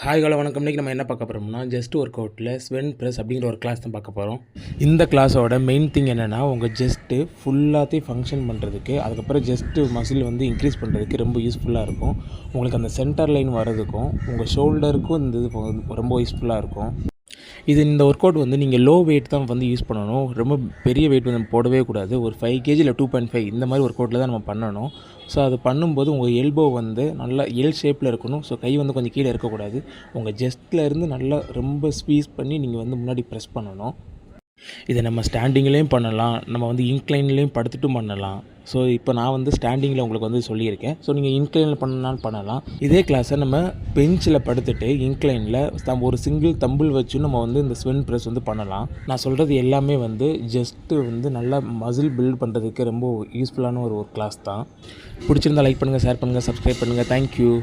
Hi hello வணக்கம். இன்றைக்கி நம்ம என்ன பார்க்க போகிறோம்னா ஜஸ்ட் ஒர்க் அவுட்டில் ஸ்வென் ப்ரெஸ் அப்படிங்கிற ஒரு கிளாஸ் தான் பார்க்க போகிறோம். இந்த கிளாஸோட மெயின் திங் என்னென்னா உங்கள் ஜஸ்ட்டு ஃபுல்லாத்தையும் ஃபங்க்ஷன் பண்ணுறதுக்கு, அதுக்கப்புறம் ஜஸ்ட்டு மசில் வந்து இன்க்ரீஸ் பண்ணுறதுக்கு ரொம்ப யூஸ்ஃபுல்லாக இருக்கும். உங்களுக்கு அந்த சென்டர் லைன் வர்றதுக்கும் உங்கள் ஷோல்டருக்கும் இந்த இது ரொம்ப யூஸ்ஃபுல்லாக இருக்கும். இந்த ஒர்க் அவுட் வந்து நீங்கள் லோ வெயிட் தான் வந்து யூஸ் பண்ணணும். ரொம்ப பெரிய வெயிட் வந்து போடவே கூடாது. ஒரு 5 கேஜி இல்லை 2.5 இந்த மாதிரி ஒர்க் அவுட்டில் தான் நம்ம பண்ணணும். ஸோ அது பண்ணும்போது உங்கள் எல்போ வந்து நல்லா எல் ஷேப்பில் இருக்கணும். ஸோ கை வந்து கொஞ்சம் கீழே இருக்கக்கூடாது. உங்கள் ஜஸ்ட்டில் இருந்து நல்லா ரொம்ப ஸ்குவீஸ் பண்ணி நீங்கள் வந்து முன்னாடி ப்ரெஸ் பண்ணணும். இதை நம்ம ஸ்டாண்டிங்லேயும் பண்ணலாம், நம்ம வந்து இன்க்ளைன்லேயும் படுத்துட்டும் பண்ணலாம். ஸோ இப்போ நான் வந்து ஸ்டாண்டிங்கில் உங்களுக்கு வந்து சொல்லியிருக்கேன். ஸோ நீங்கள் இன்க்ளைனில் பண்ணாலும் பண்ணலாம். இதே கிளாஸை நம்ம பெஞ்சில் படுத்துட்டு இன்க்ளைனில் ஒரு சிங்கிள் தம்பிள் வச்சு நம்ம வந்து இந்த ஸ்வென் ப்ரெஸ் வந்து பண்ணலாம். நான் சொல்கிறது எல்லாமே வந்து ஜஸ்ட்டு வந்து நல்லா மசில் பில்ட் பண்ணுறதுக்கு ரொம்ப யூஸ்ஃபுல்லான ஒரு கிளாஸ் தான். பிடிச்சிருந்தால் லைக் பண்ணுங்கள், ஷேர் பண்ணுங்கள், சப்ஸ்கிரைப் பண்ணுங்கள். தேங்க்யூ.